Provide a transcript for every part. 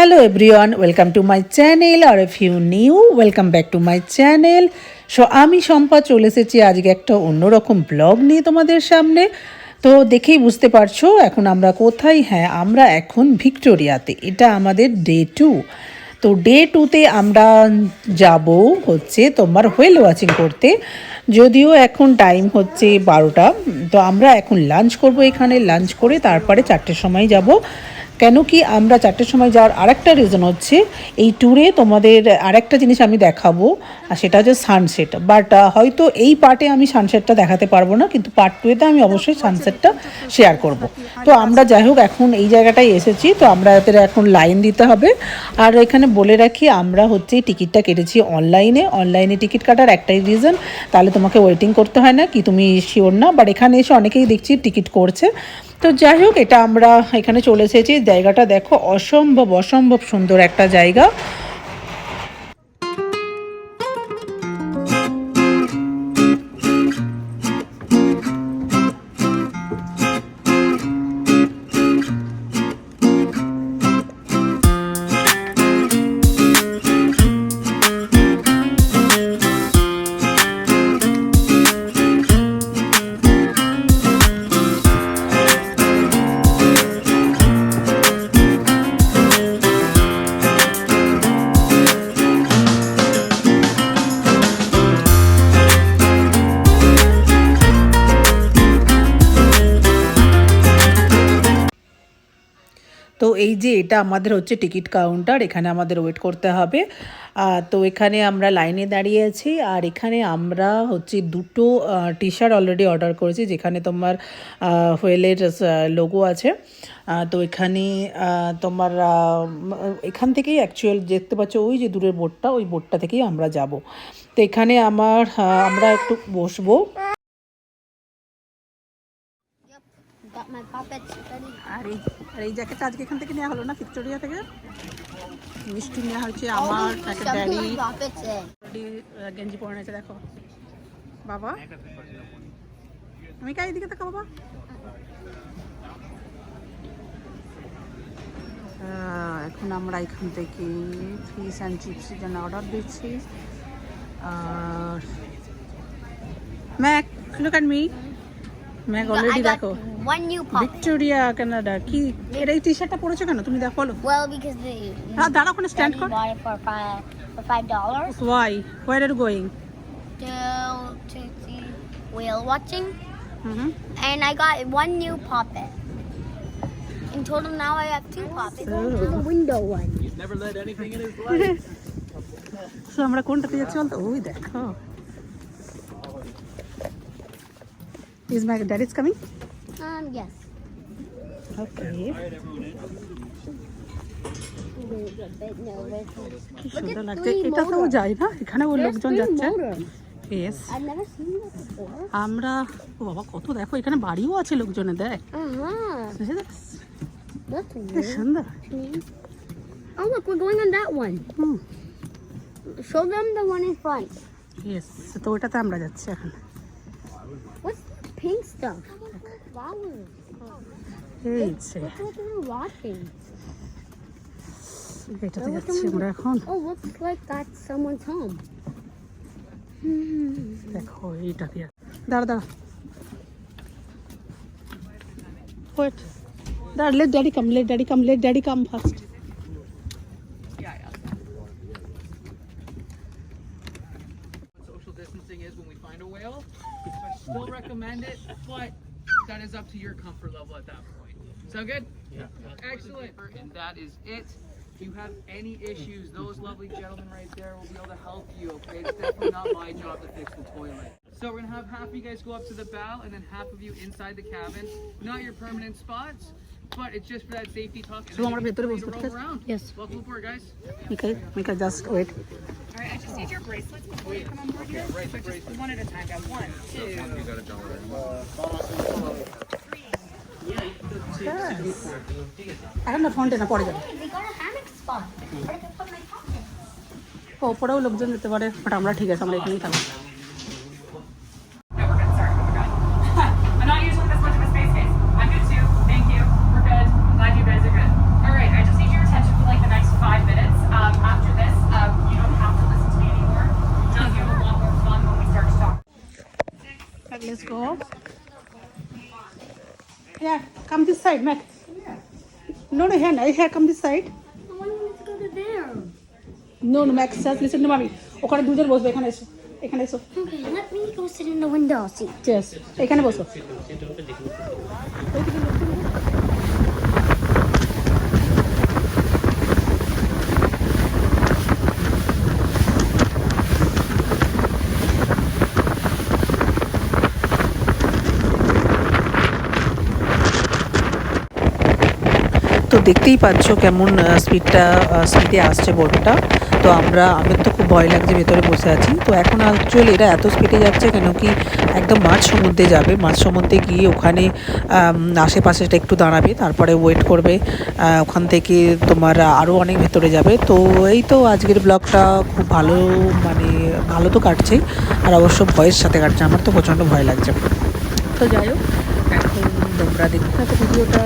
Hello everyone, welcome to my channel or if you new, welcome back to my channel. So আমি শম্পা চলে এসেছি আজকে একটা অন্যরকম ব্লগ নিয়ে তোমাদের সামনে। তো দেখেই বুঝতে পারছো এখন আমরা কোথায়। হ্যাঁ, আমরা এখন ভিক্টোরিয়াতে। এটা আমাদের ডে 2। তো ডে 2তে আমরা যাব হচ্ছে তোমার হোয়েল ওয়াচিং করতে। যদিও এখন টাইম হচ্ছে 12টা। তো আমরা এখন লাঞ্চ করব, এখানে লাঞ্চ করে তারপরে 4টের সময় যাব। কেন কি আমরা 4টের সময় যাওয়ার আরেকটা রিজন হচ্ছে এই ট্যুরে তোমাদের আরেকটা জিনিস আমি দেখাবো, আর সেটা হচ্ছে সানসেট। বাট হয়তো এই পার্টে আমি সানসেটটা দেখাতে পারবো না, কিন্তু পার্ট 2-তে আমি অবশ্যই সানসেটটা শেয়ার করব। তো আমরা যাই হোক এখন এই জায়গাটায় এসেছি, তো আমরা এদের এখন লাইন দিতে হবে। আর এখানে বলে রাখি আমরা হচ্ছে টিকিটটা কেটেছি অনলাইনে টিকিট কাটার একটাই রিজন, তাহলে তোমাকে ওয়েটিং করতে হয় না কি তুমি শিওর না, বাট এখানে এসে অনেকেই দেখছি টিকিট করছে। তো যাই হোক এটা আমরা এখানে চলে এসেছি। জায়গাটা দেখো, অসম্ভব সুন্দর একটা জায়গা। তো এই যে এটা আমাদের হচ্ছে টিকিট কাউন্টার, এখানে আমাদের ওয়েট করতে হবে। তো এখানে আমরা লাইনে দাঁড়িয়ে আছি, আর এখানে আমরা হচ্ছে 2টো টি শার্ট অলরেডি অর্ডার করেছি, যেখানে তোমার হোয়েলের লোগো আছে। তো এখানে তোমার এখান থেকেই অ্যাকচুয়াল দেখতে পাচ্ছ ওই যে দূরের বোর্ডটা, ওই বোর্ডটা থেকেই আমরা যাব। তো এখানে আমরা একটু বসবো। আর এই জ্যাকেটটা আজকে এখান থেকে নেওয়া হলো না, ভিক্টোরিয়া থেকে মিষ্টি নেওয়া হয়েছে। আমার একটা ড্যাডি গেঞ্জি পরে নিয়েছে, দেখো বাবা। আমি কাই দিকে দেখো বাবা। এখন আমরা এখান থেকে ফিশ অ্যান্ড চিপসের জন্য অর্ডার দিচ্ছি। আর Mac, look at me. Mac already দেখো ভিক্টোরিয়া কানাডা। কি এর এই টি-শার্টটা পরেছো কেন তুমি? দেখো বলো। Well, because they দাঁড়া ওখানে স্ট্যান্ড কর। bought it for $5. Why? Where are you going? To see whale watching, Mm-hmm. and I got one new puppet. In total, now I have 2 puppets. To the window one. He's never led anything in his life. So আমরা কোনটাতে যাচ্ছি বলতো? ওই দেখো। Is my dad is coming? Yes. Okay. কি সুন্দর লাগছে। এটা তো যায় না, এখানে ওই লোকজন যাচ্ছে। Yes. I've never seen that before. আমরা ও বাবা কত দেখো, এখানে বাড়িও আছে লোকজনের, দেখ। That's কি weird. সুন্দর। Oh, look, we're going on that one. Show them the one in front. Yes. তো ওটাতে আমরা যাচ্ছি এখন। What's the pink stuff? Flowers. এই যে Looks like we're watching. এটাতে যাচ্ছি আমরা এখন। Oh, looks like that's someone's home. দেখো এইটা দিয়ে দাঁড়া ওয়েট দাঁড়া, let daddy come first. Social distancing is when we find a whale. I still recommend it, but that is up to your comfort level at that point. Sound good? Yeah. Excellent. And that is it. If you have any issues, those lovely gentlemen right there will be able to help you, okay? It's definitely not my job to fix the toilet. So we're gonna have half of you guys go up to the bow and then half of you inside the cabin. Not your permanent spots, but it's just for that safety talk. So আমরা ভেতরে বসবো, ঠিক আছে? Yes. Welcome aboard, guys. Mika, just wait. All right, I just need your bracelets before you come on board here. So just one at a time. Got 1, 2, 3. এখন না ফোনটা না পড়ে যাবে। They got a hammock spot. Where can I put my pocket? ওপরেও লোকজন যেতে পারে, বাট আমরা ঠিক আছে, আমরা এখানেই থাকবো। No, we're good. Sorry, we're good. I'm not using this much of a space case. I'm good too. Thank you. We're good. I'm glad you guys are good. All right, I just need your attention for like the next Let's go. Yeah, come this side, Mac. No, here, come this side. I want to go to there. No, Max, just listen to mommy. ওখানে দুজন বসবে, এখানে এসো, এখানে এসো। Okay, let me go sit in the window seat. Yes, এখানে বসো। তো দেখতেই পাচ্ছ কেমন স্পিডে আসছে বোটটা। তো আমার তো খুব ভয় লাগছে, ভেতরে বসে আছি। তো এখন অ্যাকচুয়ালি এরা এত স্পিডে যাচ্ছে কেন কি একদম মাঝ সমুদ্রে যাবে, মাঝ সমুদ্রে গিয়ে ওখানে আশেপাশেটা একটু দাঁড়াবে, তারপরে ওয়েট করবে, ওখান থেকে তোমার আরও অনেক ভেতরে যাবে। তো এই তো আজকের ব্লগটা খুব ভালো, মানে ভালো তো কাটছেই, আর অবশ্য ভয়ের সাথে কাটছে। আমার তো প্রচণ্ড ভয় লাগছে। তো যাই হোক, এখন তোমরা দেখতে থাকো ভিডিওটা।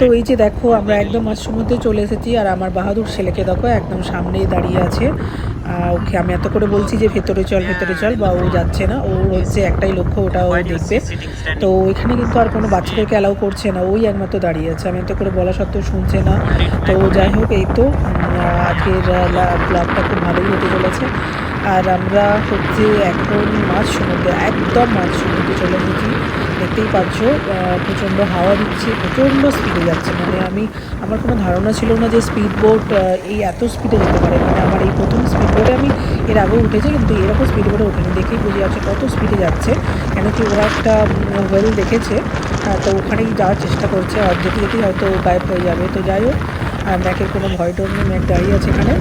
তো এই যে দেখো আমরা একদম মাঝ সমুদ্রে চলে এসেছি, আর আমার বাহাদুর ছেলেকে দেখো একদম সামনেই দাঁড়িয়ে আছে। ওকে আমি এত করে বলছি যে ভেতরে চল, বা ও যাচ্ছে না। ওর হচ্ছে একটাই লক্ষ্য, ওটা ও দেখবে। তো এখানে কিন্তু আর কোনো বাচ্চাদেরকে অ্যালাউ করছে না, ওই একমাত্র দাঁড়িয়ে আছে। আমি এত করে বলা সত্ত্বেও শুনছে না। তো যাই হোক, এই তো আজকের ব্লগটা খুব ভালোই হতে চলেছে। আর আমরা হচ্ছে এখন মাঝ সমুদ্রে, একদম মাঝ সমুদ্রে চলে এসেছি। দেখতেই পাচ্ছ প্রচণ্ড হাওয়া দিচ্ছে, প্রচণ্ড স্পিডে যাচ্ছে। মানে আমার কোনো ধারণা ছিল না যে স্পিড বোট এই এত স্পিডে যেতে পারে। মানে আমার এই প্রথম স্পিড বোটে আমি এর আগেও উঠেছি, কিন্তু এরকম স্পিড বোটে উঠেনি। দেখেই বুঝে যাচ্ছে কত স্পিডে যাচ্ছে। কেন কি ওরা একটা ওয়েল দেখেছে, তো ওখানেই যাওয়ার চেষ্টা করছে। আর যেতে যেতেই হয়তো গায়েব হয়ে যাবে। তো যাই হোক, ম্যাকের কোনো ভয় ডর নেই, ম্যাক দাঁড়িয়ে আছে এখানে।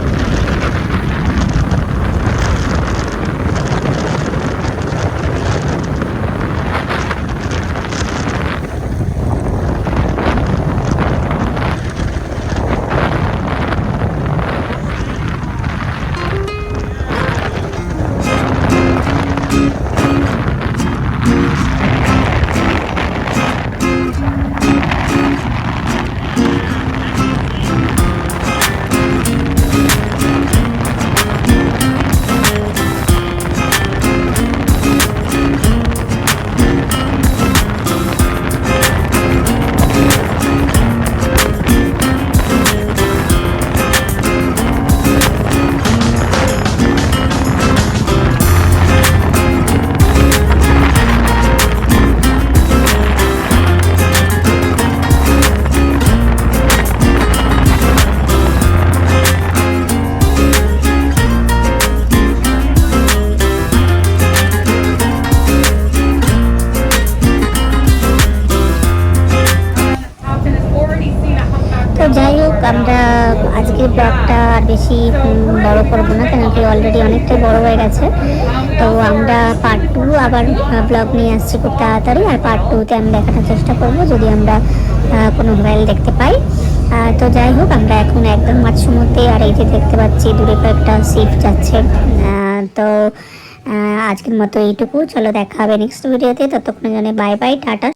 তো যাই হোক, আমরা আজকের ব্লগটা আর বেশি বড় করবো না, কেন কি অলরেডি অনেকটাই বড় হয়ে গেছে। তো আমরা পার্ট 2 আবার ব্লগ নিয়ে আসছি খুব তাড়াতাড়ি। আর পার্ট 2তে আমি দেখানোর চেষ্টা করব যদি আমরা কোনো হোয়েল দেখতে পাই। তো যাই হোক, আমরা এখন একদম মাঝ সমুদ্রে। আর এই যে দেখতে পাচ্ছি দূরে কয়েকটা শিপ যাচ্ছে। তো আজকের মতো এইটুকু, চলো দেখা হবে নেক্সট ভিডিওতে। ততক্ষণের জন্য বাই বাই, টাটা।